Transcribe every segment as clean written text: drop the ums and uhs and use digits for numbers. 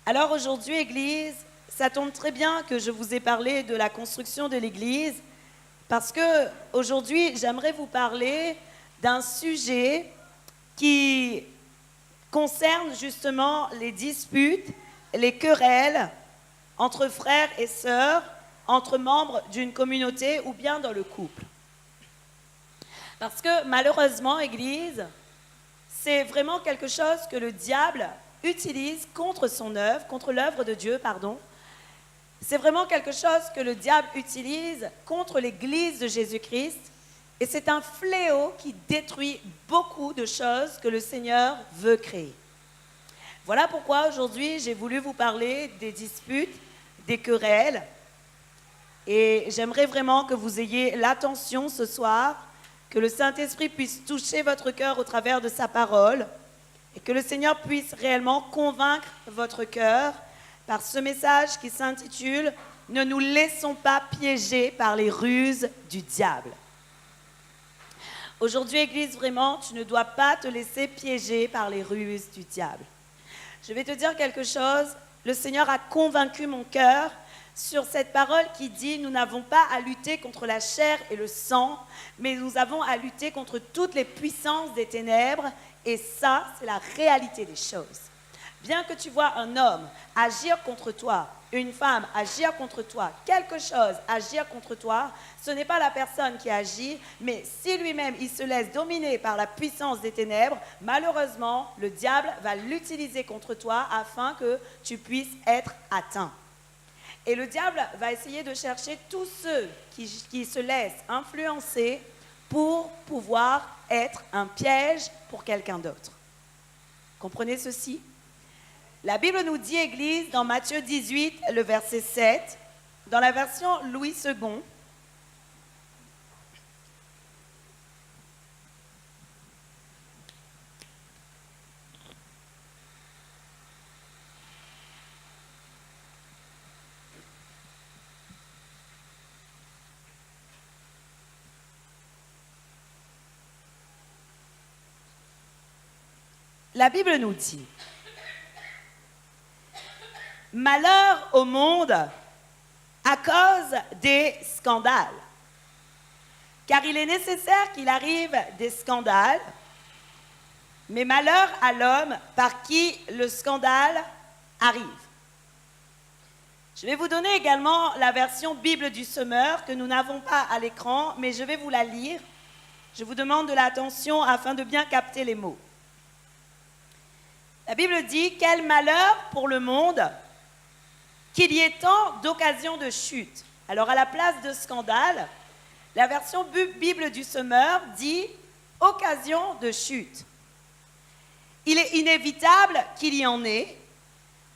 Alors aujourd'hui, Église, ça tombe très bien que je vous ai parlé de la construction de l'Église, parce que aujourd'hui, j'aimerais vous parler d'un sujet qui concerne justement les disputes, les querelles entre frères et sœurs, entre membres d'une communauté ou bien dans le couple. Parce que malheureusement, Église, c'est vraiment quelque chose que le diable utilise contre son œuvre, contre l'œuvre de Dieu, pardon. C'est vraiment quelque chose que le diable utilise contre l'Église de Jésus-Christ. Et c'est un fléau qui détruit beaucoup de choses que le Seigneur veut créer. Voilà pourquoi aujourd'hui, j'ai voulu vous parler des disputes, des querelles. Et j'aimerais vraiment que vous ayez l'attention ce soir, que le Saint-Esprit puisse toucher votre cœur au travers de sa parole et que le Seigneur puisse réellement convaincre votre cœur par ce message qui s'intitule « Ne nous laissons pas piéger par les ruses du diable ». Aujourd'hui, Église, vraiment, tu ne dois pas te laisser piéger par les ruses du diable. Je vais te dire quelque chose, le Seigneur a convaincu mon cœur sur cette parole qui dit « Nous n'avons pas à lutter contre la chair et le sang, mais nous avons à lutter contre toutes les puissances des ténèbres. » Et ça, c'est la réalité des choses. Bien que tu vois un homme agir contre toi, une femme agir contre toi, quelque chose agir contre toi, ce n'est pas la personne qui agit, mais si lui-même il se laisse dominer par la puissance des ténèbres, malheureusement, le diable va l'utiliser contre toi afin que tu puisses être atteint. Et le diable va essayer de chercher tous ceux qui se laissent influencer pour pouvoir être un piège pour quelqu'un d'autre. Comprenez ceci? La Bible nous dit, Église, dans Matthieu 18, le verset 7, dans la version Louis II, la Bible nous dit « Malheur au monde à cause des scandales, car il est nécessaire qu'il arrive des scandales, mais malheur à l'homme par qui le scandale arrive. » Je vais vous donner également la version Bible du Semeur que nous n'avons pas à l'écran, mais je vais vous la lire. Je vous demande de l'attention afin de bien capter les mots. La Bible dit « Quel malheur pour le monde qu'il y ait tant d'occasions de chute. » Alors, à la place de scandale, la version Bible du Semeur dit « Occasion de chute. » Il est inévitable qu'il y en ait,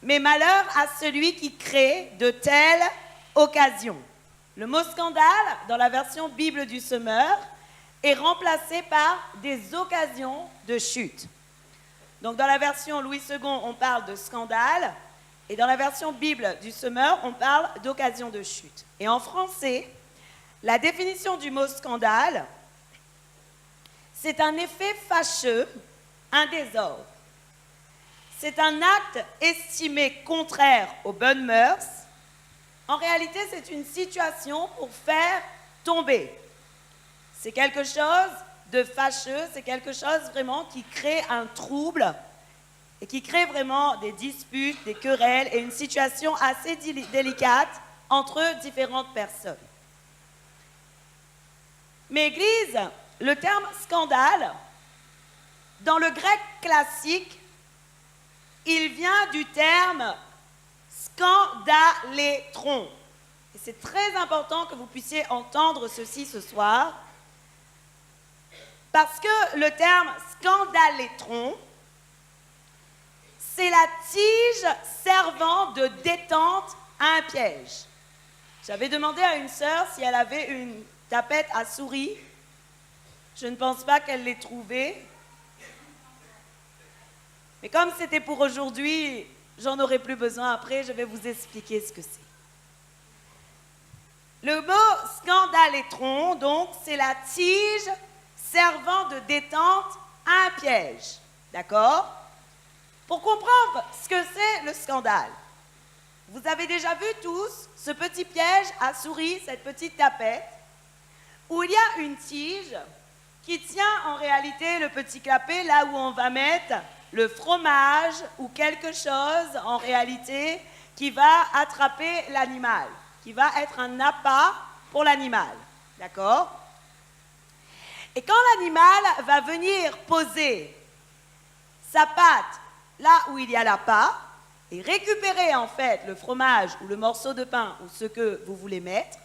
mais malheur à celui qui crée de telles occasions. Le mot scandale, dans la version Bible du Semeur, est remplacé par des occasions de chute. Donc, dans la version Louis II, on parle de scandale, et dans la version Bible du Semeur, on parle d'occasion de chute. Et en français, la définition du mot scandale, c'est un effet fâcheux, un désordre. C'est un acte estimé contraire aux bonnes mœurs. En réalité, c'est une situation pour faire tomber. C'est quelque chose de fâcheux, c'est quelque chose vraiment qui crée un trouble et qui crée vraiment des disputes, des querelles et une situation assez délicate entre différentes personnes. Mais Église, le terme scandale, dans le grec classique, il vient du terme scandalétron. Et c'est très important que vous puissiez entendre ceci ce soir, parce que le terme scandalétron, c'est la tige servant de détente à un piège. J'avais demandé à une sœur si elle avait une tapette à souris. Je ne pense pas qu'elle l'ait trouvée. Mais comme c'était pour aujourd'hui, j'en aurai plus besoin après, je vais vous expliquer ce que c'est. Le mot scandalétron, donc, c'est la tige servant de détente à un piège. D'accord? Pour comprendre que c'est le scandale. Vous avez déjà vu tous ce petit piège à souris, cette petite tapette, où il y a une tige qui tient en réalité le petit clapet là où on va mettre le fromage ou quelque chose en réalité qui va attraper l'animal, qui va être un appât pour l'animal. D'accord ? Et quand l'animal va venir poser sa patte là où il y a l'appât et récupérer en fait le fromage ou le morceau de pain ou ce que vous voulez mettre,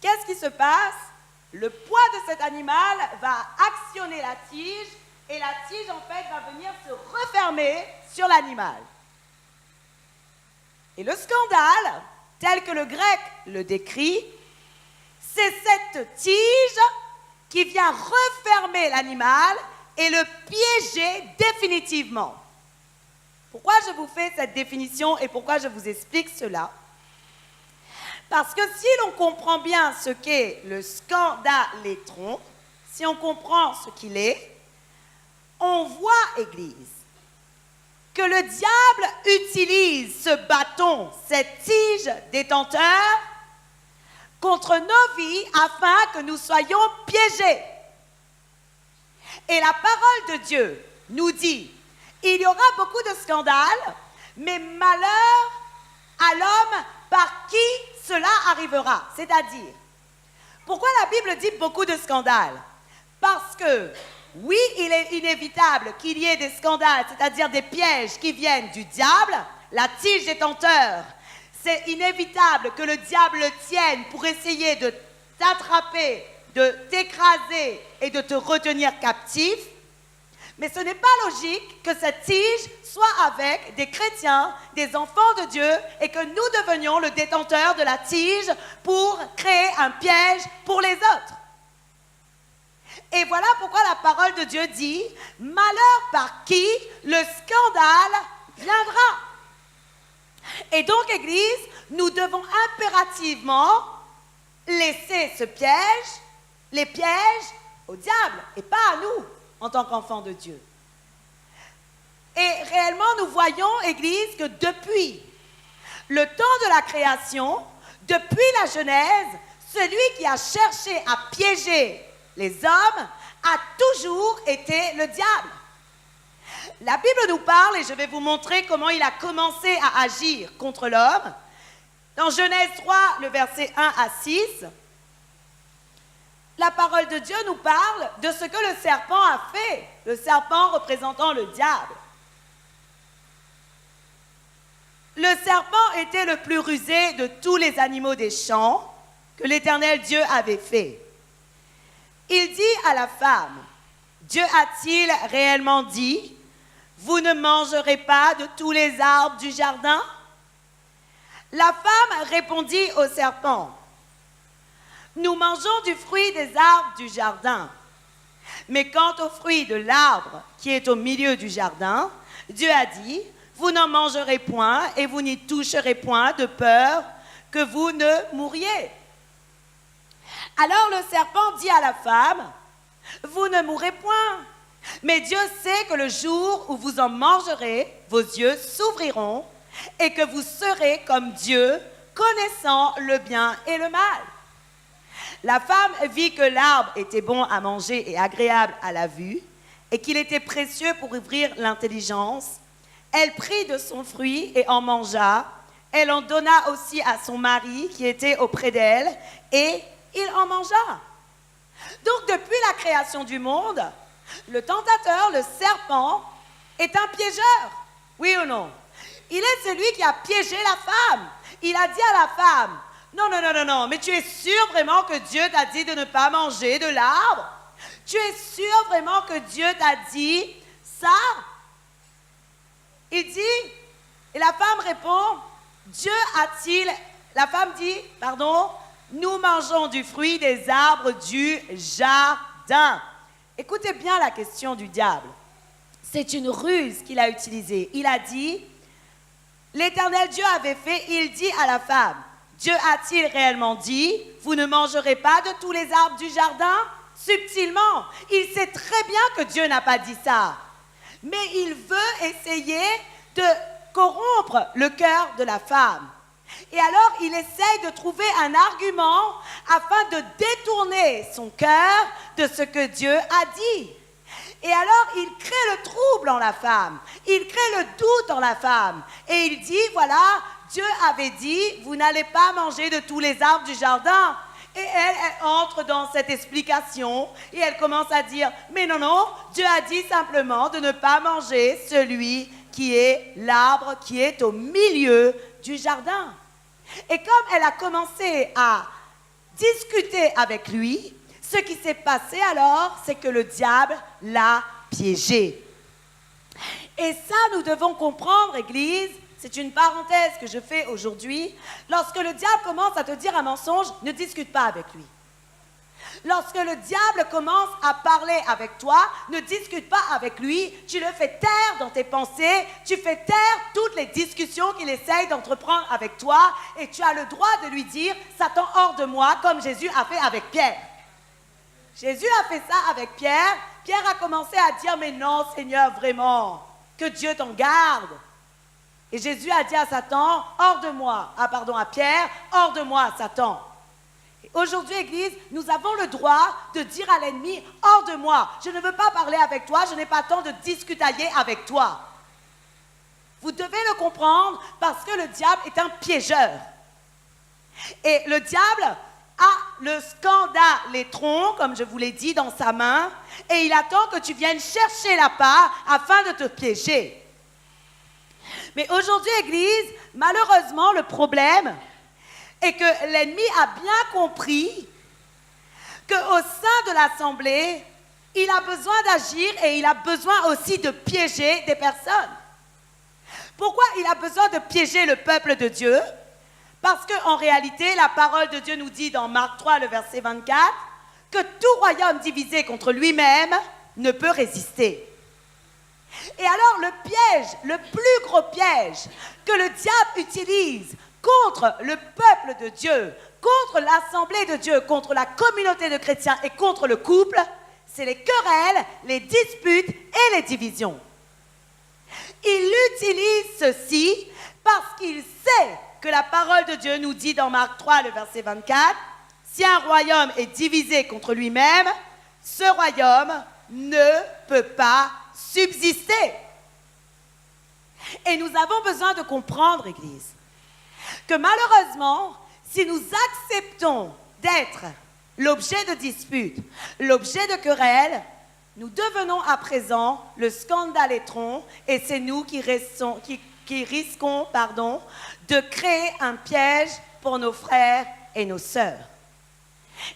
qu'est-ce qui se passe ? Le poids de cet animal va actionner la tige et la tige en fait va venir se refermer sur l'animal. Et le scandale, tel que le grec le décrit, c'est cette tige qui vient refermer l'animal et le piéger définitivement. Pourquoi je vous fais cette définition et pourquoi je vous explique cela ? Parce que si l'on comprend bien ce qu'est le scandalétron, si on comprend ce qu'il est, on voit, Église, que le diable utilise ce bâton, cette tige détenteur, contre nos vies afin que nous soyons piégés. Et la parole de Dieu nous dit, il y aura beaucoup de scandales, mais malheur à l'homme par qui cela arrivera. C'est-à-dire, pourquoi la Bible dit beaucoup de scandales ? Parce que, oui, il est inévitable qu'il y ait des scandales, c'est-à-dire des pièges qui viennent du diable, la tige détenteur. C'est inévitable que le diable le tienne pour essayer de t'attraper, de t'écraser et de te retenir captif. Mais ce n'est pas logique que cette tige soit avec des chrétiens, des enfants de Dieu, et que nous devenions le détenteur de la tige pour créer un piège pour les autres. Et voilà pourquoi la parole de Dieu dit « Malheur par qui le scandale viendra ». Et donc, Église, nous devons impérativement laisser ce piège, les pièges au diable et pas à nous en tant qu'enfants de Dieu. Et réellement, nous voyons, Église, que depuis le temps de la création, depuis la Genèse, celui qui a cherché à piéger les hommes a toujours été le diable. La Bible nous parle, et je vais vous montrer comment il a commencé à agir contre l'homme. Dans Genèse 3, le verset 1 à 6, la parole de Dieu nous parle de ce que le serpent a fait, le serpent représentant le diable. Le serpent était le plus rusé de tous les animaux des champs que l'Éternel Dieu avait fait. Il dit à la femme, Dieu a-t-il réellement dit, vous ne mangerez pas de tous les arbres du jardin? La femme répondit au serpent, nous mangeons du fruit des arbres du jardin. Mais quant au fruit de l'arbre qui est au milieu du jardin, Dieu a dit, vous n'en mangerez point et vous n'y toucherez point de peur que vous ne mouriez. Alors le serpent dit à la femme, vous ne mourrez point. Mais Dieu sait que le jour où vous en mangerez, vos yeux s'ouvriront et que vous serez comme Dieu, connaissant le bien et le mal. La femme vit que l'arbre était bon à manger et agréable à la vue, et qu'il était précieux pour ouvrir l'intelligence. Elle prit de son fruit et en mangea. Elle en donna aussi à son mari qui était auprès d'elle, et il en mangea. Donc depuis la création du monde, le tentateur, le serpent, est un piégeur. Oui ou non? Il est celui qui a piégé la femme. Il a dit à la femme, non, mais tu es sûr vraiment que Dieu t'a dit de ne pas manger de l'arbre? Tu es sûr vraiment que Dieu t'a dit ça? Il dit, et la femme répond, la femme dit, nous mangeons du fruit des arbres du jardin. Écoutez bien la question du diable. C'est une ruse qu'il a utilisée. Il a dit, l'Éternel Dieu avait fait, il dit à la femme, Dieu a-t-il réellement dit, vous ne mangerez pas de tous les arbres du jardin? Subtilement, il sait très bien que Dieu n'a pas dit ça. Mais il veut essayer de corrompre le cœur de la femme. Et alors, il essaye de trouver un argument afin de détourner son cœur de ce que Dieu a dit. Et alors, il crée le trouble en la femme. Il crée le doute en la femme. Et il dit, voilà, Dieu avait dit, vous n'allez pas manger de tous les arbres du jardin. Et elle entre dans cette explication et elle commence à dire, mais non, Dieu a dit simplement de ne pas manger celui qui est l'arbre qui est au milieu du jardin. Et comme elle a commencé à discuter avec lui, ce qui s'est passé alors, c'est que le diable l'a piégée. Et ça, nous devons comprendre, Église, c'est une parenthèse que je fais aujourd'hui. Lorsque le diable commence à te dire un mensonge, ne discute pas avec lui. Lorsque le diable commence à parler avec toi, ne discute pas avec lui, tu le fais taire dans tes pensées, tu fais taire toutes les discussions qu'il essaye d'entreprendre avec toi et tu as le droit de lui dire « Satan, hors de moi » comme Jésus a fait avec Pierre. Jésus a fait ça avec Pierre. Pierre a commencé à dire « Mais non, Seigneur, vraiment, que Dieu t'en garde ». Et Jésus a dit à Satan « Hors de moi ». Ah pardon, à Pierre « Hors de moi, Satan ». Aujourd'hui, Église, nous avons le droit de dire à l'ennemi « Hors de moi, je ne veux pas parler avec toi, je n'ai pas le temps de discutailler avec toi ». Vous devez le comprendre parce que le diable est un piégeur. Et le diable a le scandalétron, comme je vous l'ai dit, dans sa main, et il attend que tu viennes chercher la part afin de te piéger. Mais aujourd'hui, Église, malheureusement, le problème est que l'ennemi a bien compris qu'au sein de l'Assemblée, il a besoin d'agir et il a besoin aussi de piéger des personnes. Pourquoi il a besoin de piéger le peuple de Dieu ? Parce qu'en réalité, la parole de Dieu nous dit dans Marc 3, le verset 24, que tout royaume divisé contre lui-même ne peut résister. Et alors le piège, le plus gros piège que le diable utilise contre le peuple de Dieu, contre l'assemblée de Dieu, contre la communauté de chrétiens et contre le couple, c'est les querelles, les disputes et les divisions. Il utilise ceci parce qu'il sait que la parole de Dieu nous dit dans Marc 3, le verset 24, « Si un royaume est divisé contre lui-même, ce royaume ne peut pas subsister. » Et nous avons besoin de comprendre, Église, que malheureusement, si nous acceptons d'être l'objet de disputes, l'objet de querelles, nous devenons à présent le scandalétron et c'est nous qui risquons de créer un piège pour nos frères et nos sœurs.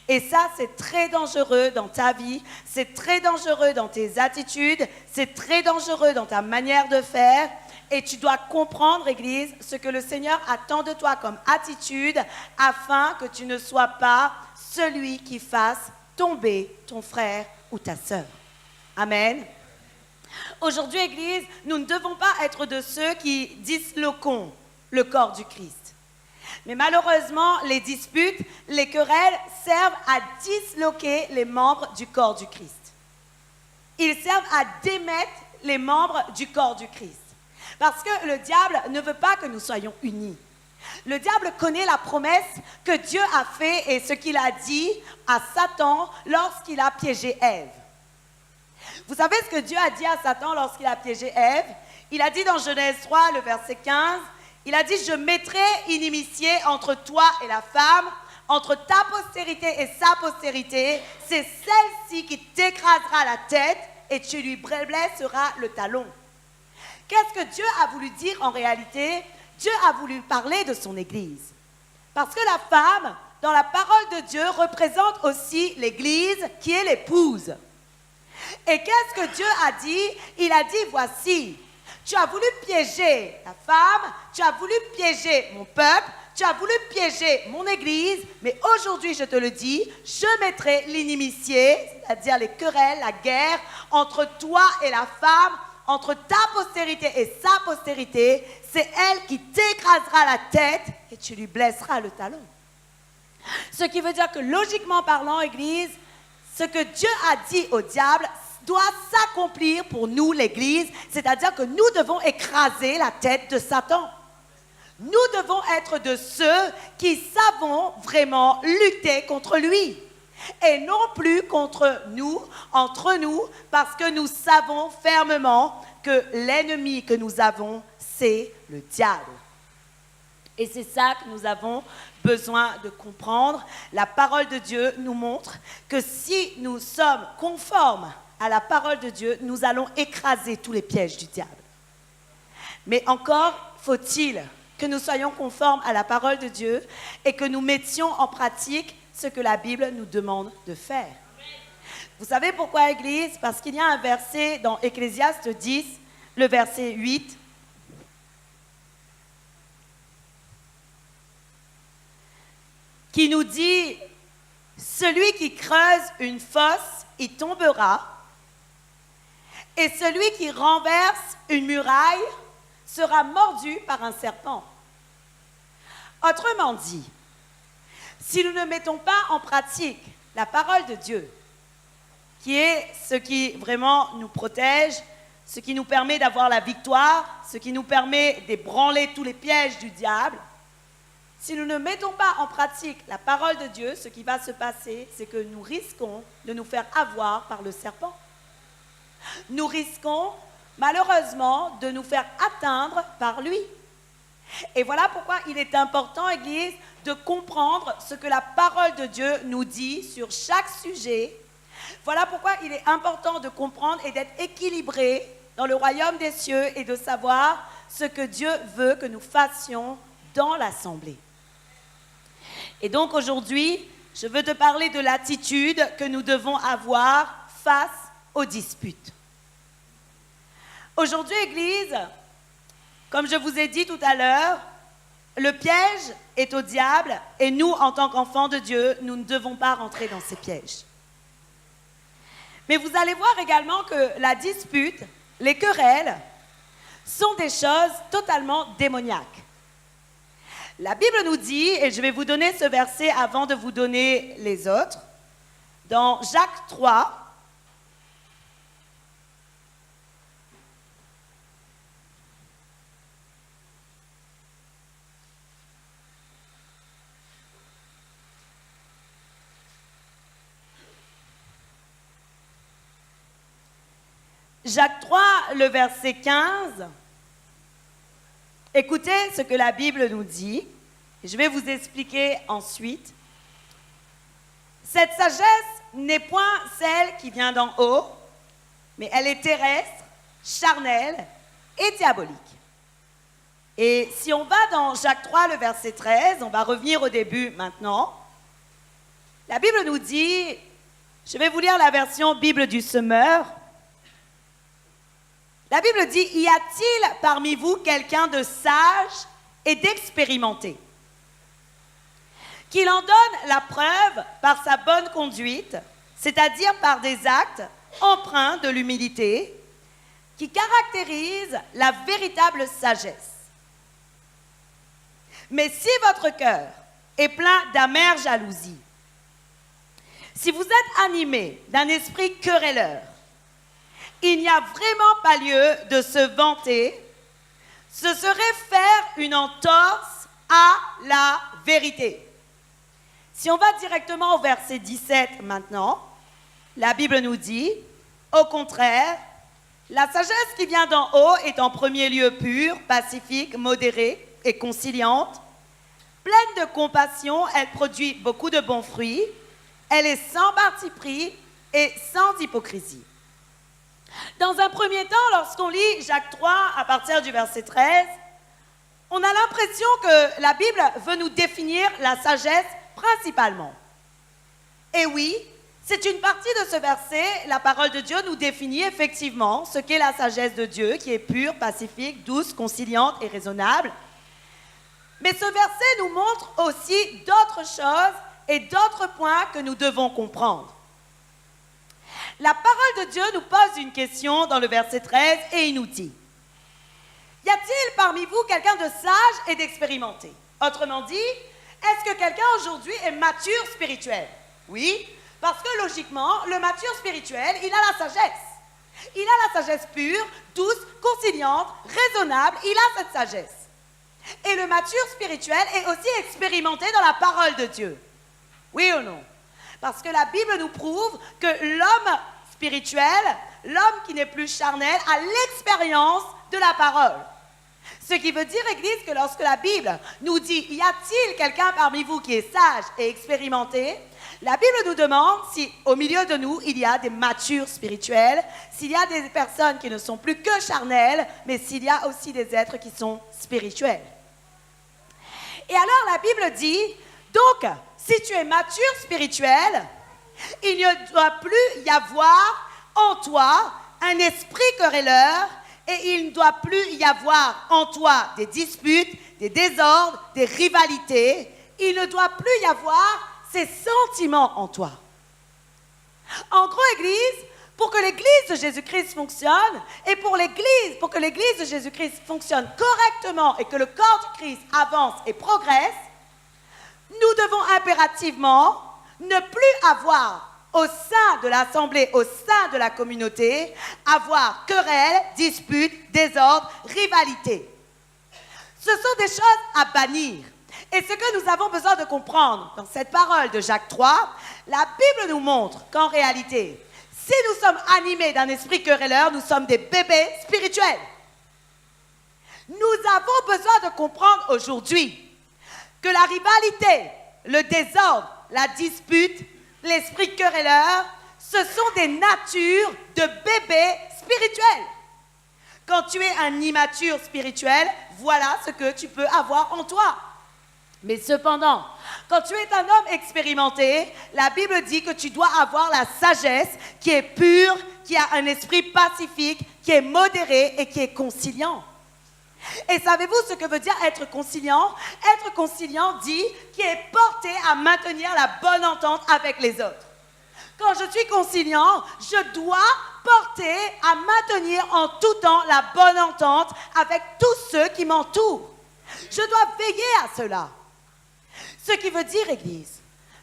Et ça, c'est très dangereux dans ta vie, c'est très dangereux dans tes attitudes, c'est très dangereux dans ta manière de faire. Et tu dois comprendre, Église, ce que le Seigneur attend de toi comme attitude afin que tu ne sois pas celui qui fasse tomber ton frère ou ta sœur. Amen. Aujourd'hui, Église, nous ne devons pas être de ceux qui disloquons le corps du Christ. Mais malheureusement, les disputes, les querelles servent à disloquer les membres du corps du Christ. Ils servent à démettre les membres du corps du Christ. Parce que le diable ne veut pas que nous soyons unis. Le diable connaît la promesse que Dieu a faite et ce qu'il a dit à Satan lorsqu'il a piégé Ève. Vous savez ce que Dieu a dit à Satan lorsqu'il a piégé Ève ? Il a dit dans Genèse 3, le verset 15, il a dit « Je mettrai inimitié entre toi et la femme, entre ta postérité et sa postérité, c'est celle-ci qui t'écrasera la tête et tu lui blesseras le talon. » Qu'est-ce que Dieu a voulu dire en réalité ? Dieu a voulu parler de son Église. Parce que la femme, dans la parole de Dieu, représente aussi l'Église qui est l'épouse. Et qu'est-ce que Dieu a dit ? Il a dit, voici, tu as voulu piéger la femme, tu as voulu piéger mon peuple, tu as voulu piéger mon Église, mais aujourd'hui, je te le dis, je mettrai l'inimitié, c'est-à-dire les querelles, la guerre, entre toi et la femme, entre ta postérité et sa postérité, c'est elle qui t'écrasera la tête et tu lui blesseras le talon. Ce qui veut dire que logiquement parlant, Église, ce que Dieu a dit au diable doit s'accomplir pour nous, l'Église, c'est-à-dire que nous devons écraser la tête de Satan. Nous devons être de ceux qui savons vraiment lutter contre lui. Et non plus contre nous, entre nous, parce que nous savons fermement que l'ennemi que nous avons, c'est le diable. Et c'est ça que nous avons besoin de comprendre. La parole de Dieu nous montre que si nous sommes conformes à la parole de Dieu, nous allons écraser tous les pièges du diable. Mais encore faut-il que nous soyons conformes à la parole de Dieu et que nous mettions en pratique ce que la Bible nous demande de faire. Vous savez pourquoi, Église? Parce qu'il y a un verset dans Ecclésiaste 10, le verset 8, qui nous dit « Celui qui creuse une fosse y tombera, et celui qui renverse une muraille sera mordu par un serpent. » Autrement dit, si nous ne mettons pas en pratique la parole de Dieu, qui est ce qui vraiment nous protège, ce qui nous permet d'avoir la victoire, ce qui nous permet d'ébranler tous les pièges du diable, si nous ne mettons pas en pratique la parole de Dieu, ce qui va se passer, c'est que nous risquons de nous faire avoir par le serpent. Nous risquons, malheureusement, de nous faire atteindre par lui. Et voilà pourquoi il est important, Église, de comprendre ce que la parole de Dieu nous dit sur chaque sujet. Voilà pourquoi il est important de comprendre et d'être équilibré dans le royaume des cieux et de savoir ce que Dieu veut que nous fassions dans l'assemblée. Et donc aujourd'hui, je veux te parler de l'attitude que nous devons avoir face aux disputes. Aujourd'hui, Église, comme je vous ai dit tout à l'heure, le piège est au diable et nous, en tant qu'enfants de Dieu, nous ne devons pas rentrer dans ces pièges. Mais vous allez voir également que la dispute, les querelles, sont des choses totalement démoniaques. La Bible nous dit, et je vais vous donner ce verset avant de vous donner les autres, dans Jacques 3, Jacques 3, le verset 15, écoutez ce que la Bible nous dit, et je vais vous expliquer ensuite. Cette sagesse n'est point celle qui vient d'en haut, mais elle est terrestre, charnelle et diabolique. Et si on va dans Jacques 3, le verset 13, on va revenir au début maintenant. La Bible nous dit, je vais vous lire la version Bible du Semeur. La Bible dit, y a-t-il parmi vous quelqu'un de sage et d'expérimenté, qu'il en donne la preuve par sa bonne conduite, c'est-à-dire par des actes empreints de l'humilité, qui caractérisent la véritable sagesse. Mais si votre cœur est plein d'amère jalousie, si vous êtes animé d'un esprit querelleur, il n'y a vraiment pas lieu de se vanter. Ce serait faire une entorse à la vérité. Si on va directement au verset 17 maintenant, la Bible nous dit, au contraire, la sagesse qui vient d'en haut est en premier lieu pure, pacifique, modérée et conciliante. Pleine de compassion, elle produit beaucoup de bons fruits. Elle est sans parti pris et sans hypocrisie. Dans un premier temps, lorsqu'on lit Jacques 3 à partir du verset 13, on a l'impression que la Bible veut nous définir la sagesse principalement. Et oui, c'est une partie de ce verset, la parole de Dieu nous définit effectivement ce qu'est la sagesse de Dieu, qui est pure, pacifique, douce, conciliante et raisonnable. Mais ce verset nous montre aussi d'autres choses et d'autres points que nous devons comprendre. La parole de Dieu nous pose une question dans le verset 13 et il nous dit, « Y a-t-il parmi vous quelqu'un de sage et d'expérimenté ?» Autrement dit, est-ce que quelqu'un aujourd'hui est mature spirituel? Oui, parce que logiquement, le mature spirituel, il a la sagesse. Il a la sagesse pure, douce, conciliante, raisonnable. Il a cette sagesse. Et le mature spirituel est aussi expérimenté dans la parole de Dieu. Oui ou non? Parce que la Bible nous prouve que l'homme spirituel, l'homme qui n'est plus charnel, a l'expérience de la parole. Ce qui veut dire, Église, que lorsque la Bible nous dit « Y a-t-il quelqu'un parmi vous qui est sage et expérimenté ?» La Bible nous demande si au milieu de nous, il y a des matures spirituels, s'il y a des personnes qui ne sont plus que charnelles, mais s'il y a aussi des êtres qui sont spirituels. Et alors la Bible dit, donc, si tu es mature spirituel, il ne doit plus y avoir en toi un esprit querelleur et il ne doit plus y avoir en toi des disputes, des désordres, des rivalités. Il ne doit plus y avoir ces sentiments en toi. En gros, Église, pour que l'Église de Jésus-Christ fonctionne et pour que l'Église de Jésus-Christ fonctionne correctement et que le corps du Christ avance et progresse, nous devons impérativement ne plus avoir au sein de l'assemblée, au sein de la communauté, avoir querelles, disputes, désordres, rivalités. Ce sont des choses à bannir. Et ce que nous avons besoin de comprendre dans cette parole de Jacques 3, la Bible nous montre qu'en réalité, si nous sommes animés d'un esprit querelleur, nous sommes des bébés spirituels. Nous avons besoin de comprendre aujourd'hui que la rivalité, le désordre, la dispute, l'esprit querelleur, ce sont des natures de bébés spirituels. Quand tu es un immature spirituel, voilà ce que tu peux avoir en toi. Mais cependant, quand tu es un homme expérimenté, la Bible dit que tu dois avoir la sagesse qui est pure, qui a un esprit pacifique, qui est modéré et qui est conciliant. Et savez-vous ce que veut dire être conciliant? Être conciliant dit qui est porté à maintenir la bonne entente avec les autres. Quand je suis conciliant, je dois porter à maintenir en tout temps la bonne entente avec tous ceux qui m'entourent. Je dois veiller à cela. Ce qui veut dire, Église,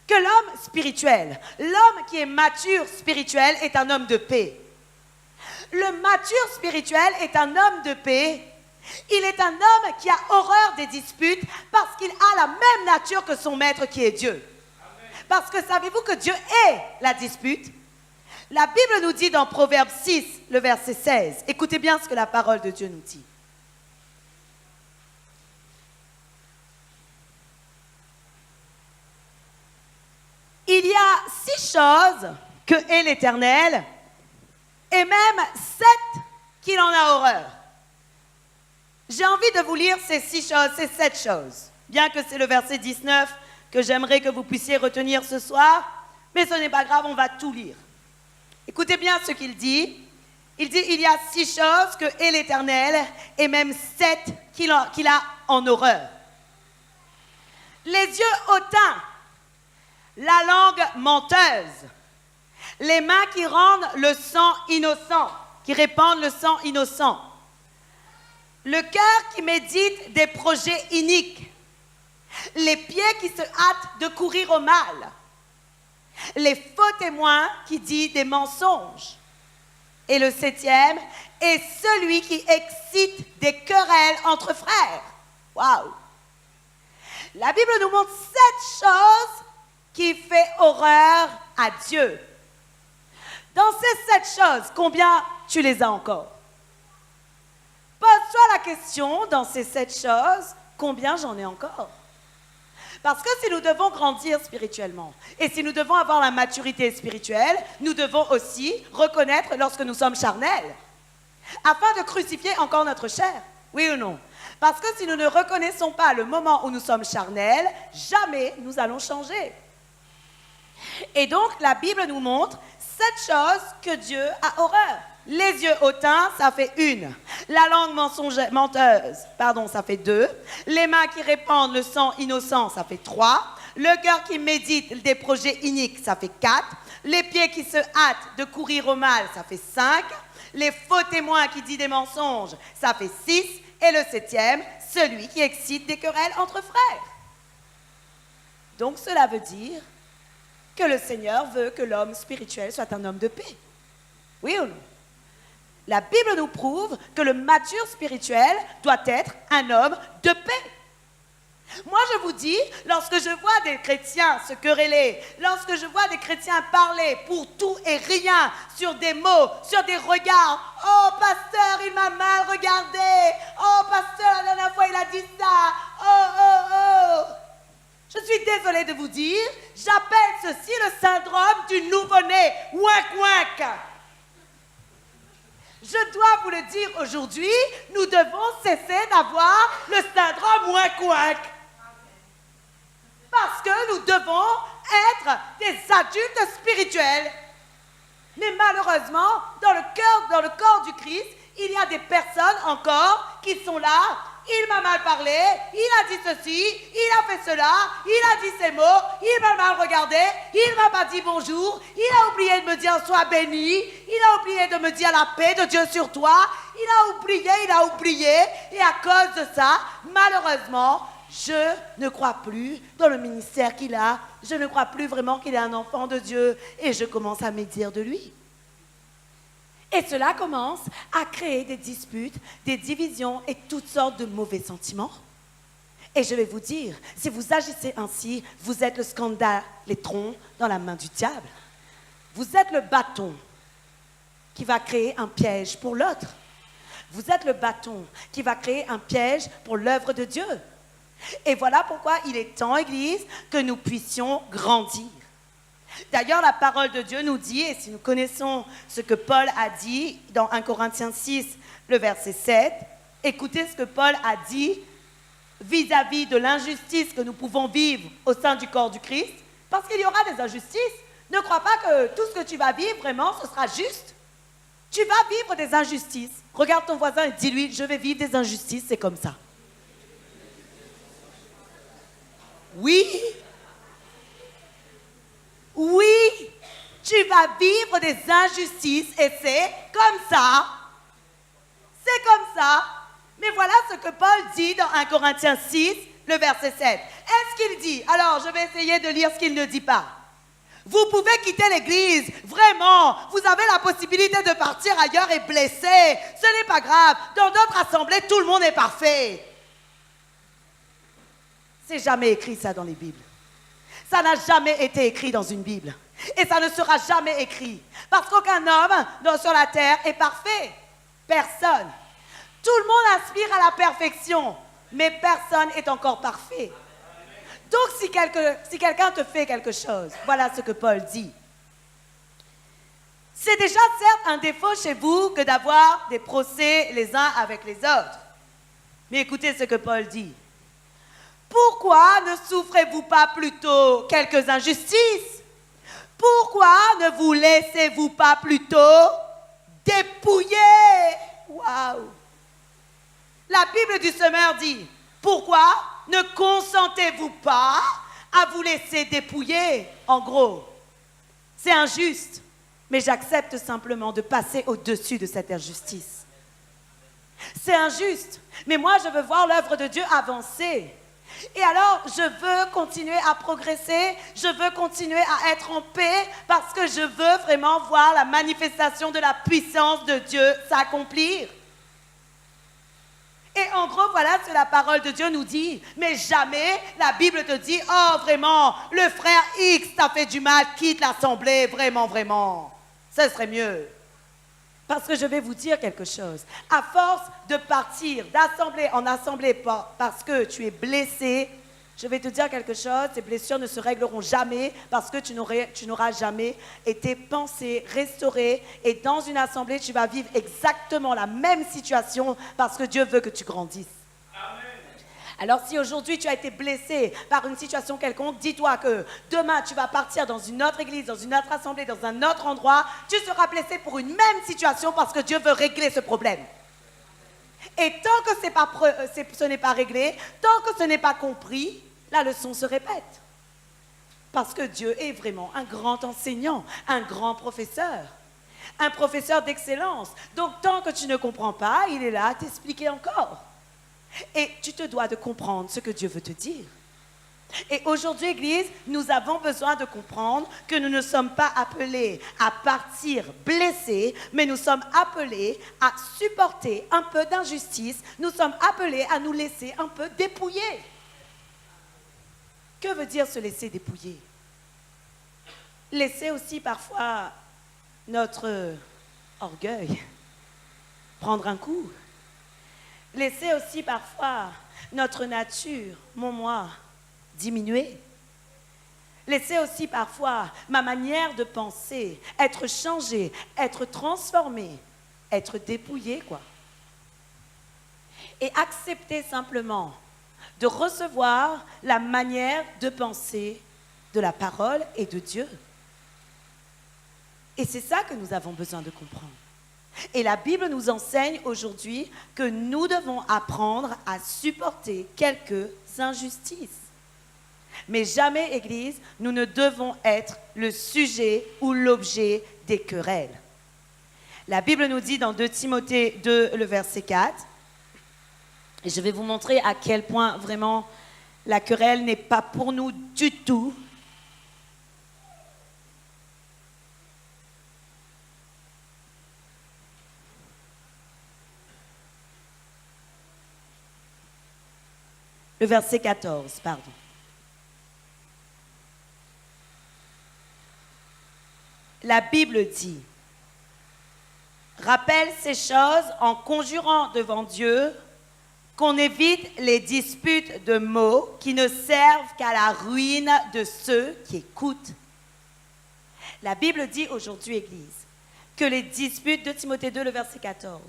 que l'homme spirituel, l'homme qui est mature spirituel est un homme de paix. Le mature spirituel est un homme de paix. Il est un homme qui a horreur des disputes parce qu'il a la même nature que son maître qui est Dieu. Amen. Parce que savez-vous que Dieu est la dispute? La Bible nous dit dans Proverbe 6, le verset 16, écoutez bien ce que la parole de Dieu nous dit. Il y a 6 choses que hait l'Éternel, et même 7 qu'il en a horreur. J'ai envie de vous lire ces 6 choses, ces 7 choses. Bien que c'est le verset 19 que j'aimerais que vous puissiez retenir ce soir, mais ce n'est pas grave, on va tout lire. Écoutez bien ce qu'il dit. Il dit, il y a 6 choses que hait l'Éternel, et même 7 qu'il a en horreur. Les yeux hautains, la langue menteuse, les mains qui rendent le sang innocent, qui répandent le sang innocent, le cœur qui médite des projets iniques, les pieds qui se hâtent de courir au mal, les faux témoins qui disent des mensonges, et le 7e est celui qui excite des querelles entre frères. Waouh! La Bible nous montre 7 choses qui fait horreur à Dieu. Dans ces 7 choses, combien tu les as encore? Pose-toi la question, dans ces 7 choses, combien j'en ai encore? Parce que si nous devons grandir spirituellement, et si nous devons avoir la maturité spirituelle, nous devons aussi reconnaître lorsque nous sommes charnels, afin de crucifier encore notre chair. Oui ou non? Parce que si nous ne reconnaissons pas le moment où nous sommes charnels, jamais nous allons changer. Et donc, la Bible nous montre 7 choses que Dieu a horreur. Les yeux hautains, ça fait 1. La langue menteuse, ça fait 2. Les mains qui répandent le sang innocent, ça fait 3. Le cœur qui médite des projets iniques, ça fait 4. Les pieds qui se hâtent de courir au mal, ça fait 5. Les faux témoins qui disent des mensonges, ça fait 6. Et le 7e, celui qui excite des querelles entre frères. Donc cela veut dire que le Seigneur veut que l'homme spirituel soit un homme de paix. Oui ou non? La Bible nous prouve que le mature spirituel doit être un homme de paix. Moi, je vous dis, lorsque je vois des chrétiens se quereller, lorsque je vois des chrétiens parler pour tout et rien, sur des mots, sur des regards, « Oh, pasteur, il m'a mal regardé. Oh, pasteur, la dernière fois, il a dit ça. Oh. » Je suis désolée de vous dire, j'appelle ceci le syndrome du nouveau-né. Ouac. Je dois vous le dire aujourd'hui, nous devons cesser d'avoir le syndrome ouac. Parce que nous devons être des adultes spirituels. Mais malheureusement, dans le corps du Christ, il y a des personnes encore qui sont là. Il m'a mal parlé, il a dit ceci, il a fait cela, il a dit ces mots, il m'a mal regardé, il ne m'a pas dit bonjour, il a oublié de me dire sois béni, il a oublié de me dire la paix de Dieu sur toi, il a oublié, et à cause de ça, malheureusement, je ne crois plus dans le ministère qu'il a, je ne crois plus vraiment qu'il est un enfant de Dieu, et je commence à médire de lui. Et cela commence à créer des disputes, des divisions et toutes sortes de mauvais sentiments. Et je vais vous dire, si vous agissez ainsi, vous êtes le scandale, les troncs dans la main du diable. Vous êtes le bâton qui va créer un piège pour l'autre. Vous êtes le bâton qui va créer un piège pour l'œuvre de Dieu. Et voilà pourquoi il est temps, Église, que nous puissions grandir. D'ailleurs, la parole de Dieu nous dit, et si nous connaissons ce que Paul a dit dans 1 Corinthiens 6, le verset 7, écoutez ce que Paul a dit vis-à-vis de l'injustice que nous pouvons vivre au sein du corps du Christ, parce qu'il y aura des injustices. Ne crois pas que tout ce que tu vas vivre, vraiment, ce sera juste. Tu vas vivre des injustices. Regarde ton voisin et dis-lui, je vais vivre des injustices, c'est comme ça. Oui, tu vas vivre des injustices et c'est comme ça. C'est comme ça. Mais voilà ce que Paul dit dans 1 Corinthiens 6, le verset 7. Est-ce qu'il dit? Alors, je vais essayer de lire ce qu'il ne dit pas. Vous pouvez quitter l'église, vraiment. Vous avez la possibilité de partir ailleurs et blessé. Ce n'est pas grave. Dans notre assemblée, tout le monde est parfait. C'est jamais écrit ça dans les Bibles. Ça n'a jamais été écrit dans une Bible. Et ça ne sera jamais écrit. Parce qu'aucun homme sur la terre est parfait. Personne. Tout le monde aspire à la perfection. Mais personne n'est encore parfait. Donc si quelqu'un te fait quelque chose, voilà ce que Paul dit. C'est déjà certes un défaut chez vous que d'avoir des procès les uns avec les autres. Mais écoutez ce que Paul dit. Pourquoi ne souffrez-vous pas plutôt quelques injustices? Pourquoi ne vous laissez-vous pas plutôt dépouiller? Waouh! La Bible du semeur dit, pourquoi ne consentez-vous pas à vous laisser dépouiller? En gros, c'est injuste, mais j'accepte simplement de passer au-dessus de cette injustice. C'est injuste, mais moi je veux voir l'œuvre de Dieu avancer. Et alors, je veux continuer à progresser, je veux continuer à être en paix parce que je veux vraiment voir la manifestation de la puissance de Dieu s'accomplir. Et en gros, voilà ce que la parole de Dieu nous dit. Mais jamais la Bible te dit, oh vraiment, le frère X t'a fait du mal, quitte l'assemblée, vraiment, vraiment. Ce serait mieux. Parce que je vais vous dire quelque chose. À force de partir d'assemblée en assemblée parce que tu es blessé, je vais te dire quelque chose, ces blessures ne se régleront jamais parce que tu n'auras jamais été pensé, restauré. Et dans une assemblée, tu vas vivre exactement la même situation parce que Dieu veut que tu grandisses. Amen. Alors si aujourd'hui tu as été blessé par une situation quelconque, dis-toi que demain tu vas partir dans une autre église, dans une autre assemblée, dans un autre endroit, tu seras blessé pour une même situation parce que Dieu veut régler ce problème. Et tant que ce n'est pas réglé, tant que ce n'est pas compris, la leçon se répète. Parce que Dieu est vraiment un grand enseignant, un grand professeur, un professeur d'excellence. Donc tant que tu ne comprends pas, il est là à t'expliquer encore. Et tu te dois de comprendre ce que Dieu veut te dire. Et aujourd'hui, Église, nous avons besoin de comprendre que nous ne sommes pas appelés à partir blessés, mais nous sommes appelés à supporter un peu d'injustice. Nous sommes appelés à nous laisser un peu dépouiller. Que veut dire se laisser dépouiller? Laisser aussi parfois notre orgueil prendre un coup. Laisser aussi parfois notre nature, mon moi, diminuer. Laisser aussi parfois ma manière de penser être changée, être transformée, être dépouillée, quoi. Et accepter simplement de recevoir la manière de penser de la parole et de Dieu. Et c'est ça que nous avons besoin de comprendre. Et la Bible nous enseigne aujourd'hui que nous devons apprendre à supporter quelques injustices. Mais jamais, Église, nous ne devons être le sujet ou l'objet des querelles. La Bible nous dit dans 2 Timothée 2, le verset 4, et je vais vous montrer à quel point vraiment la querelle n'est pas pour nous du tout. Le verset 14, pardon. La Bible dit, « Rappelle ces choses en conjurant devant Dieu qu'on évite les disputes de mots qui ne servent qu'à la ruine de ceux qui écoutent. » La Bible dit aujourd'hui, Église, que les disputes de Timothée 2, le verset 14,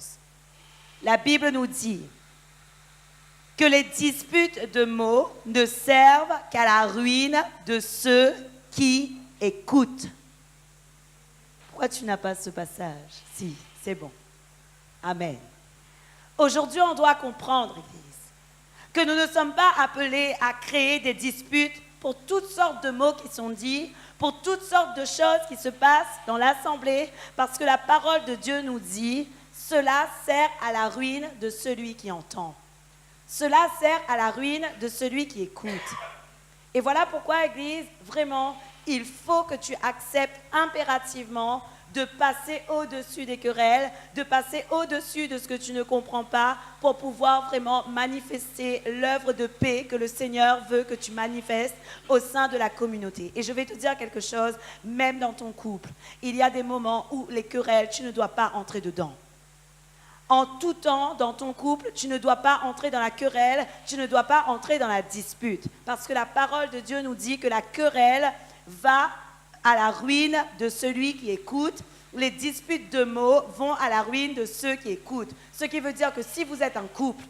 la Bible nous dit que les disputes de mots ne servent qu'à la ruine de ceux qui écoutent. Pourquoi tu n'as pas ce passage? Si, c'est bon. Amen. Aujourd'hui, on doit comprendre, Église, que nous ne sommes pas appelés à créer des disputes pour toutes sortes de mots qui sont dits, pour toutes sortes de choses qui se passent dans l'assemblée, parce que la parole de Dieu nous dit, cela sert à la ruine de celui qui entend. Cela sert à la ruine de celui qui écoute. Et voilà pourquoi, Église, vraiment, il faut que tu acceptes impérativement de passer au-dessus des querelles, de passer au-dessus de ce que tu ne comprends pas pour pouvoir vraiment manifester l'œuvre de paix que le Seigneur veut que tu manifestes au sein de la communauté. Et je vais te dire quelque chose, même dans ton couple, il y a des moments où les querelles, tu ne dois pas entrer dedans. En tout temps, dans ton couple, tu ne dois pas entrer dans la querelle, tu ne dois pas entrer dans la dispute. Parce que la parole de Dieu nous dit que la querelle va à la ruine de celui qui écoute. Les disputes de mots vont à la ruine de ceux qui écoutent. Ce qui veut dire que si vous êtes un couple,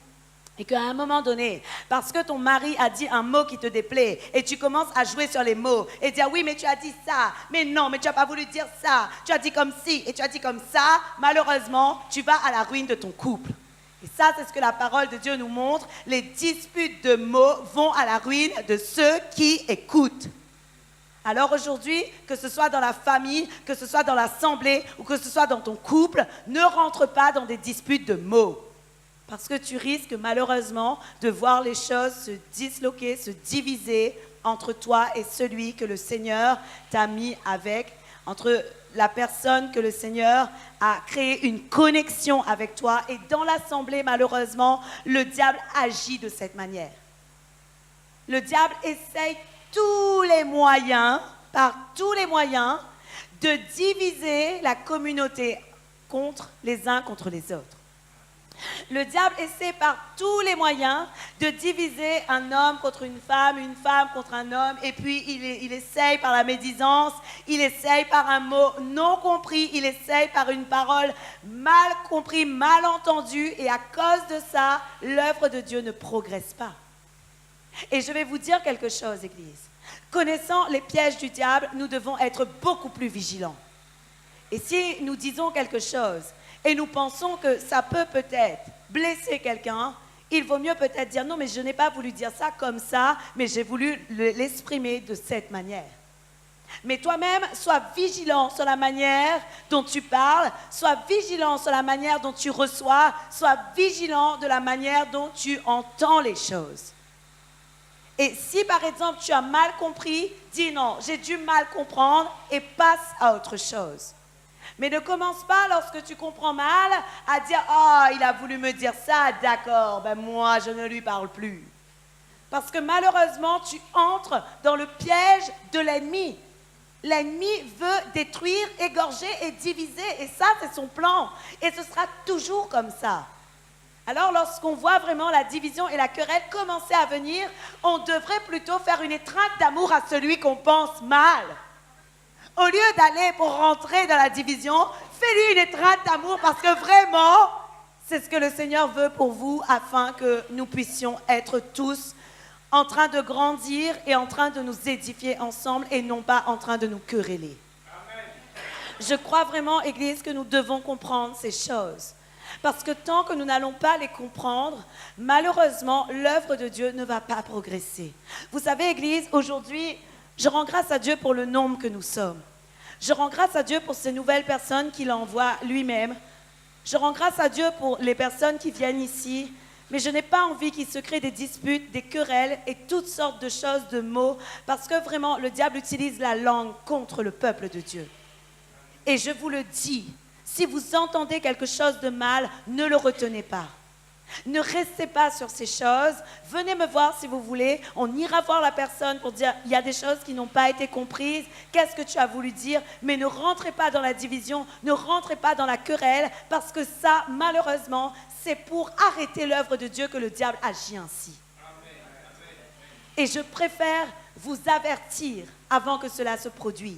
et qu'à un moment donné, parce que ton mari a dit un mot qui te déplaît, et tu commences à jouer sur les mots, et dire oui, mais tu as dit ça, mais non, mais tu n'as pas voulu dire ça, tu as dit comme ci, et tu as dit comme ça, malheureusement, tu vas à la ruine de ton couple. Et ça, c'est ce que la parole de Dieu nous montre. Les disputes de mots vont à la ruine de ceux qui écoutent. Alors aujourd'hui, que ce soit dans la famille, que ce soit dans l'assemblée, ou que ce soit dans ton couple, ne rentre pas dans des disputes de mots. Parce que tu risques malheureusement de voir les choses se disloquer, se diviser entre toi et celui que le Seigneur t'a mis avec, entre la personne que le Seigneur a créé une connexion avec toi. Et dans l'assemblée, malheureusement, le diable agit de cette manière. Le diable essaye par tous les moyens, de diviser la communauté les uns contre les autres. Le diable essaie par tous les moyens de diviser un homme contre une femme contre un homme, et puis il essaye par la médisance, il essaye par un mot non compris, il essaye par une parole mal comprise, mal entendue, et à cause de ça, l'œuvre de Dieu ne progresse pas. Et je vais vous dire quelque chose, Église. Connaissant les pièges du diable, nous devons être beaucoup plus vigilants. Et si nous disons quelque chose et nous pensons que ça peut peut-être blesser quelqu'un, il vaut mieux peut-être dire non, mais je n'ai pas voulu dire ça comme ça, mais j'ai voulu l'exprimer de cette manière. Mais toi-même, sois vigilant sur la manière dont tu parles, sois vigilant sur la manière dont tu reçois, sois vigilant de la manière dont tu entends les choses. Et si par exemple tu as mal compris, dis non, j'ai dû mal comprendre et passe à autre chose. Mais ne commence pas lorsque tu comprends mal à dire « Ah, il a voulu me dire ça, d'accord, ben moi je ne lui parle plus. » Parce que malheureusement, tu entres dans le piège de l'ennemi. L'ennemi veut détruire, égorger et diviser. Et ça, c'est son plan. Et ce sera toujours comme ça. Alors, lorsqu'on voit vraiment la division et la querelle commencer à venir, on devrait plutôt faire une étreinte d'amour à celui qu'on pense mal. Au lieu d'aller pour rentrer dans la division, fais-lui une étreinte d'amour parce que vraiment, c'est ce que le Seigneur veut pour vous afin que nous puissions être tous en train de grandir et en train de nous édifier ensemble et non pas en train de nous quereller. Amen. Je crois vraiment, Église, que nous devons comprendre ces choses. Parce que tant que nous n'allons pas les comprendre, malheureusement, l'œuvre de Dieu ne va pas progresser. Vous savez, Église, aujourd'hui, je rends grâce à Dieu pour le nombre que nous sommes. Je rends grâce à Dieu pour ces nouvelles personnes qu'il envoie lui-même. Je rends grâce à Dieu pour les personnes qui viennent ici. Mais je n'ai pas envie qu'il se crée des disputes, des querelles et toutes sortes de choses, de mots, parce que vraiment, le diable utilise la langue contre le peuple de Dieu. Et je vous le dis, si vous entendez quelque chose de mal, ne le retenez pas. Ne restez pas sur ces choses. Venez me voir si vous voulez. On ira voir la personne pour dire, il y a des choses qui n'ont pas été comprises. Qu'est-ce que tu as voulu dire? Mais ne rentrez pas dans la division, ne rentrez pas dans la querelle, parce que ça, malheureusement, c'est pour arrêter l'œuvre de Dieu que le diable agit ainsi. Et je préfère vous avertir avant que cela se produise.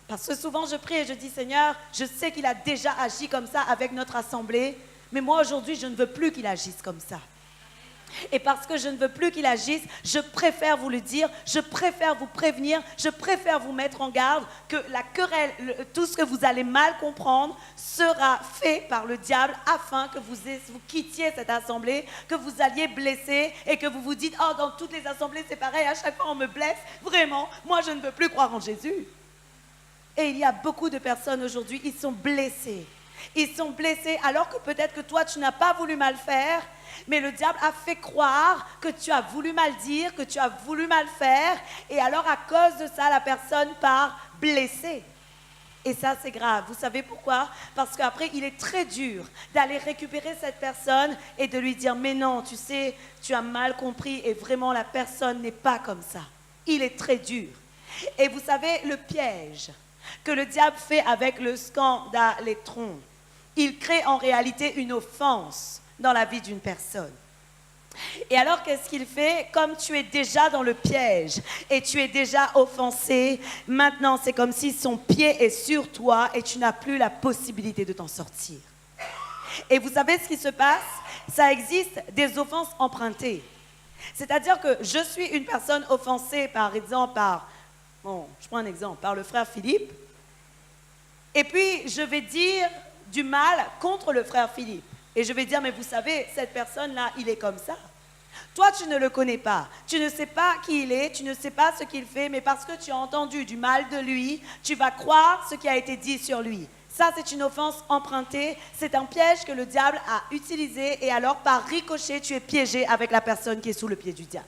Parce que souvent je prie et je dis, Seigneur, je sais qu'il a déjà agi comme ça avec notre assemblée, mais moi aujourd'hui je ne veux plus qu'il agisse comme ça. Et parce que je ne veux plus qu'il agisse, je préfère vous le dire, je préfère vous prévenir, je préfère vous mettre en garde que la querelle, tout ce que vous allez mal comprendre sera fait par le diable afin que vous quittiez cette assemblée, que vous alliez blesser et que vous vous dites « Oh, dans toutes les assemblées, c'est pareil, à chaque fois on me blesse. Vraiment, moi je ne veux plus croire en Jésus. » Et il y a beaucoup de personnes aujourd'hui, ils sont blessés. Ils sont blessés alors que peut-être que toi, tu n'as pas voulu mal faire, mais le diable a fait croire que tu as voulu mal dire, que tu as voulu mal faire, et alors à cause de ça, la personne part blessée. Et ça, c'est grave. Vous savez pourquoi? Parce qu'après, il est très dur d'aller récupérer cette personne et de lui dire « Mais non, tu sais, tu as mal compris et vraiment, la personne n'est pas comme ça. » Il est très dur. Et vous savez, le piège que le diable fait avec le scandalétron, il crée en réalité une offense dans la vie d'une personne. Et alors, qu'est-ce qu'il fait? Comme tu es déjà dans le piège et tu es déjà offensé, maintenant, c'est comme si son pied est sur toi et tu n'as plus la possibilité de t'en sortir. Et vous savez ce qui se passe? Ça existe des offenses empruntées. C'est-à-dire que je suis une personne offensée, par exemple, je prends un exemple, par le frère Philippe. Et puis, je vais dire du mal contre le frère Philippe. Et je vais dire, mais vous savez, cette personne-là, il est comme ça. Toi, tu ne le connais pas. Tu ne sais pas qui il est, tu ne sais pas ce qu'il fait, mais parce que tu as entendu du mal de lui, tu vas croire ce qui a été dit sur lui. Ça, c'est une offense empruntée. C'est un piège que le diable a utilisé. Et alors, par ricochet, tu es piégé avec la personne qui est sous le pied du diable.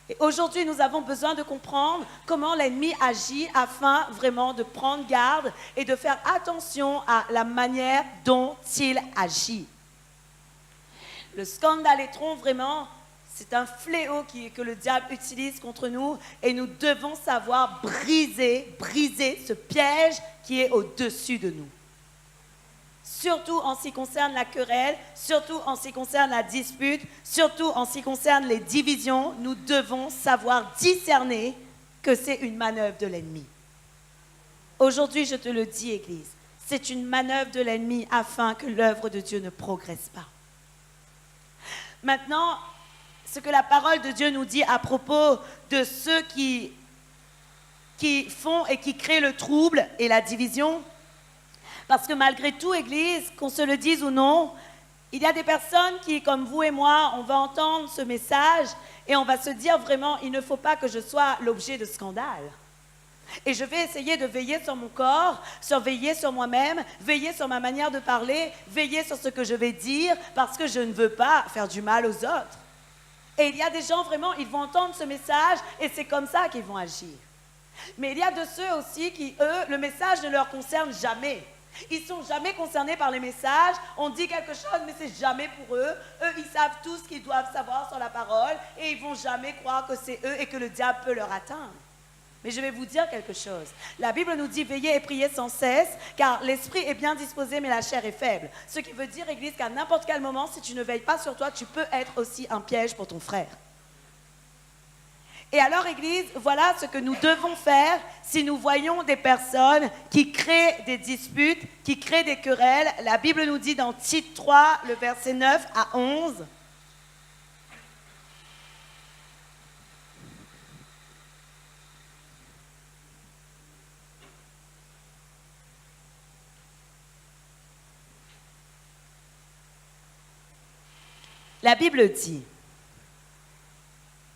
Et aujourd'hui, nous avons besoin de comprendre comment l'ennemi agit afin vraiment de prendre garde et de faire attention à la manière dont il agit. Le scandalétron, vraiment, c'est un fléau que le diable utilise contre nous et nous devons savoir briser ce piège qui est au-dessus de nous. Surtout en ce qui concerne la querelle, surtout en ce qui concerne la dispute, surtout en ce qui concerne les divisions, nous devons savoir discerner que c'est une manœuvre de l'ennemi. Aujourd'hui, je te le dis, Église, c'est une manœuvre de l'ennemi afin que l'œuvre de Dieu ne progresse pas. Maintenant, ce que la parole de Dieu nous dit à propos de ceux qui font et qui créent le trouble et la division, parce que malgré tout, Église, qu'on se le dise ou non, il y a des personnes qui, comme vous et moi, on va entendre ce message et on va se dire vraiment, il ne faut pas que je sois l'objet de scandale. Et je vais essayer de veiller sur mon corps, veiller sur moi-même, veiller sur ma manière de parler, veiller sur ce que je vais dire, parce que je ne veux pas faire du mal aux autres. Et il y a des gens vraiment, ils vont entendre ce message et c'est comme ça qu'ils vont agir. Mais il y a de ceux aussi qui, eux, le message ne leur concerne jamais. Ils ne sont jamais concernés par les messages. On dit quelque chose, mais c'est jamais pour eux. Eux, ils savent tout ce qu'ils doivent savoir sur la parole et ils ne vont jamais croire que c'est eux et que le diable peut leur atteindre. Mais je vais vous dire quelque chose. La Bible nous dit veillez et priez sans cesse, car l'esprit est bien disposé, mais la chair est faible. Ce qui veut dire, Église, qu'à n'importe quel moment, si tu ne veilles pas sur toi, tu peux être aussi un piège pour ton frère. Et alors, Église, voilà ce que nous devons faire si nous voyons des personnes qui créent des disputes, qui créent des querelles. La Bible nous dit dans Tite 3, le verset 9 à 11. La Bible dit,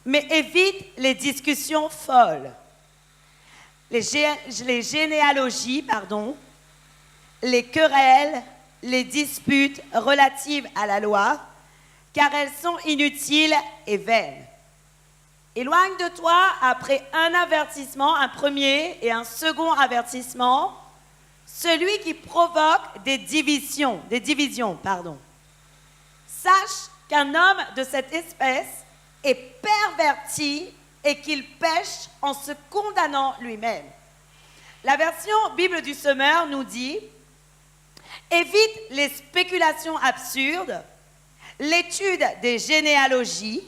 mais évite les discussions folles, les généalogies, les querelles, les disputes relatives à la loi, car elles sont inutiles et vaines. Éloigne de toi, après un avertissement, un premier et un second avertissement, celui qui provoque des divisions. Sache qu'un homme de cette espèce est perverti et qu'il pêche en se condamnant lui-même. La version Bible du Semeur nous dit « Évite les spéculations absurdes, l'étude des généalogies,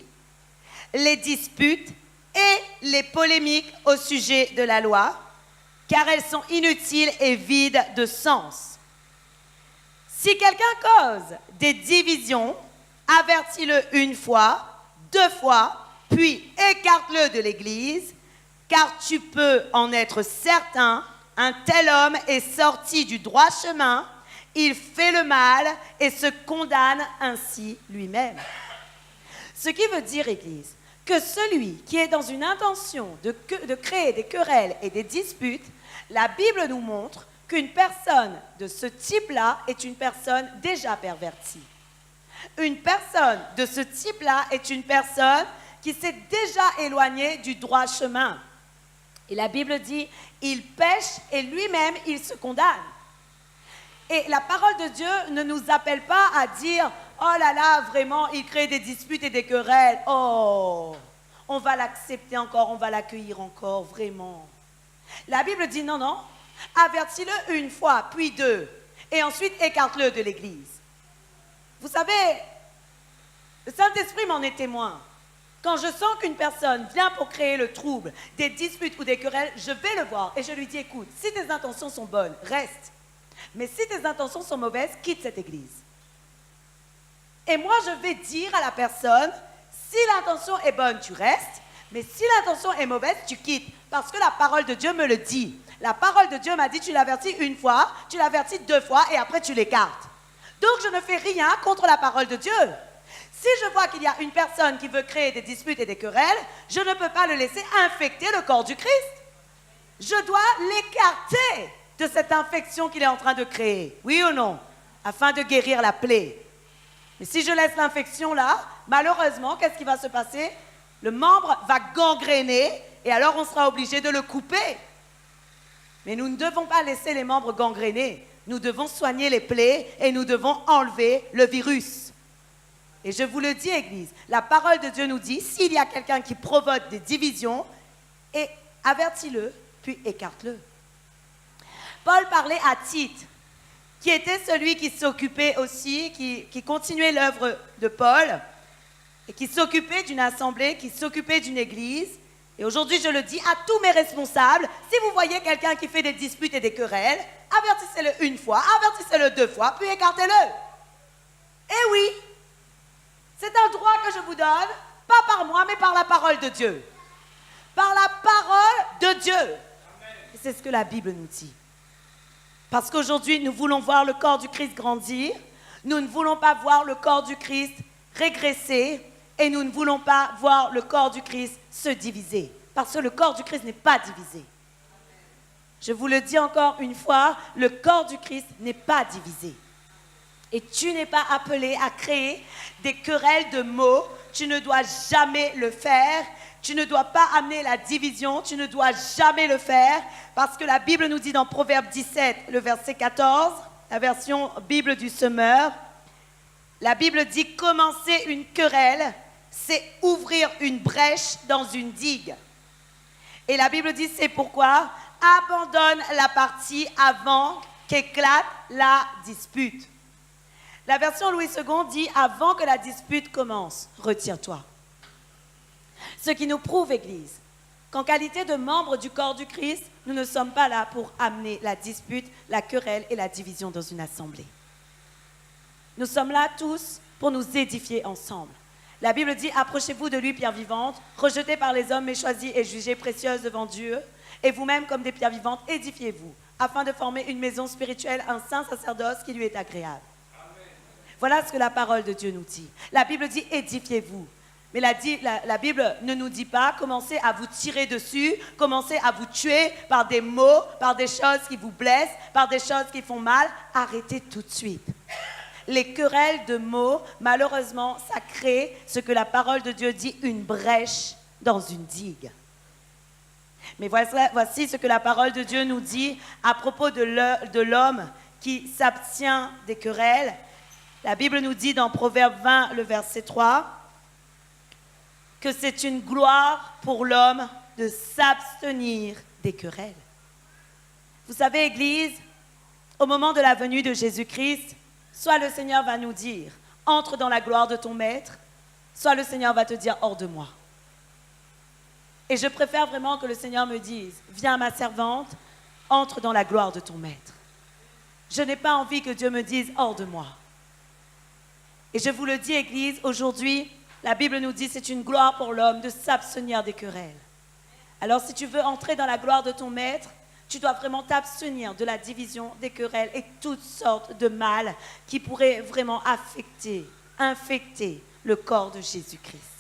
les disputes et les polémiques au sujet de la loi, car elles sont inutiles et vides de sens. Si quelqu'un cause des divisions, avertis-le une fois, 2 fois, puis écarte-le de l'Église, car tu peux en être certain, un tel homme est sorti du droit chemin, il fait le mal et se condamne ainsi lui-même. » Ce qui veut dire, Église, que celui qui est dans une intention de créer des querelles et des disputes, la Bible nous montre qu'une personne de ce type-là est une personne déjà pervertie. Une personne de ce type-là est une personne qui s'est déjà éloignée du droit chemin. Et la Bible dit, il pêche et lui-même, il se condamne. Et la parole de Dieu ne nous appelle pas à dire, oh là là, vraiment, il crée des disputes et des querelles. Oh, on va l'accepter encore, on va l'accueillir encore, vraiment. La Bible dit, non, non, avertis-le une fois, puis 2, et ensuite écarte-le de l'Église. Vous savez, le Saint-Esprit m'en est témoin. Quand je sens qu'une personne vient pour créer le trouble, des disputes ou des querelles, je vais le voir et je lui dis, écoute, si tes intentions sont bonnes, reste. Mais si tes intentions sont mauvaises, quitte cette église. Et moi, je vais dire à la personne, si l'intention est bonne, tu restes. Mais si l'intention est mauvaise, tu quittes. Parce que la parole de Dieu me le dit. La parole de Dieu m'a dit, tu l'avertis une fois, tu l'avertis 2 fois et après tu l'écartes. Donc, je ne fais rien contre la parole de Dieu. Si je vois qu'il y a une personne qui veut créer des disputes et des querelles, je ne peux pas le laisser infecter le corps du Christ. Je dois l'écarter de cette infection qu'il est en train de créer. Oui ou non? Afin de guérir la plaie. Mais si je laisse l'infection là, malheureusement, qu'est-ce qui va se passer? Le membre va gangréner et alors on sera obligé de le couper. Mais nous ne devons pas laisser les membres gangréner. Nous devons soigner les plaies et nous devons enlever le virus. Et je vous le dis, Église, la parole de Dieu nous dit, s'il y a quelqu'un qui provoque des divisions, avertis-le, puis écarte-le. Paul parlait à Tite, qui était celui qui s'occupait aussi, qui continuait l'œuvre de Paul, et qui s'occupait d'une assemblée, qui s'occupait d'une église. Et aujourd'hui, je le dis à tous mes responsables, si vous voyez quelqu'un qui fait des disputes et des querelles, avertissez-le une fois, avertissez-le 2 fois, puis écartez-le. Eh oui, c'est un droit que je vous donne, pas par moi, mais par la parole de Dieu. Par la parole de Dieu. Et c'est ce que la Bible nous dit. Parce qu'aujourd'hui, nous voulons voir le corps du Christ grandir, nous ne voulons pas voir le corps du Christ régresser, et nous ne voulons pas voir le corps du Christ se diviser. Parce que le corps du Christ n'est pas divisé. Je vous le dis encore une fois, le corps du Christ n'est pas divisé. Et tu n'es pas appelé à créer des querelles de mots. Tu ne dois jamais le faire. Tu ne dois pas amener la division. Tu ne dois jamais le faire. Parce que la Bible nous dit dans Proverbe 17, le verset 14, la version Bible du Semeur, la Bible dit « Commencer une querelle, c'est ouvrir une brèche dans une digue. » Et la Bible dit « C'est pourquoi abandonne la partie avant qu'éclate la dispute. » La version Louis II dit « Avant que la dispute commence, retire-toi. » Ce qui nous prouve, Église, qu'en qualité de membres du corps du Christ, nous ne sommes pas là pour amener la dispute, la querelle et la division dans une assemblée. Nous sommes là tous pour nous édifier ensemble. La Bible dit « Approchez-vous de lui, pierre vivante, rejetée par les hommes, mais choisie et jugée précieuse devant Dieu. Et vous-même, comme des pierres vivantes, édifiez-vous, afin de former une maison spirituelle, un saint sacerdoce qui lui est agréable. » Voilà ce que la parole de Dieu nous dit. La Bible dit « Édifiez-vous ». Mais la Bible ne nous dit pas « Commencez à vous tirer dessus, commencez à vous tuer par des mots, par des choses qui vous blessent, par des choses qui font mal. » Arrêtez tout de suite. Les querelles de mots, malheureusement, ça crée ce que la parole de Dieu dit, une brèche dans une digue. Mais voici ce que la parole de Dieu nous dit à propos de l'homme qui s'abstient des querelles. La Bible nous dit dans Proverbe 20, le verset 3, que c'est une gloire pour l'homme de s'abstenir des querelles. Vous savez, Église, au moment de la venue de Jésus-Christ, soit le Seigneur va nous dire « Entre dans la gloire de ton maître », soit le Seigneur va te dire « Hors de moi ». Et je préfère vraiment que le Seigneur me dise « Viens ma servante, entre dans la gloire de ton maître ». Je n'ai pas envie que Dieu me dise « Hors de moi ». Et je vous le dis, Église, aujourd'hui, la Bible nous dit « C'est une gloire pour l'homme de s'abstenir des querelles ». Alors si tu veux entrer dans la gloire de ton maître, tu dois vraiment t'abstenir de la division, des querelles et toutes sortes de mal qui pourraient vraiment infecter le corps de Jésus-Christ.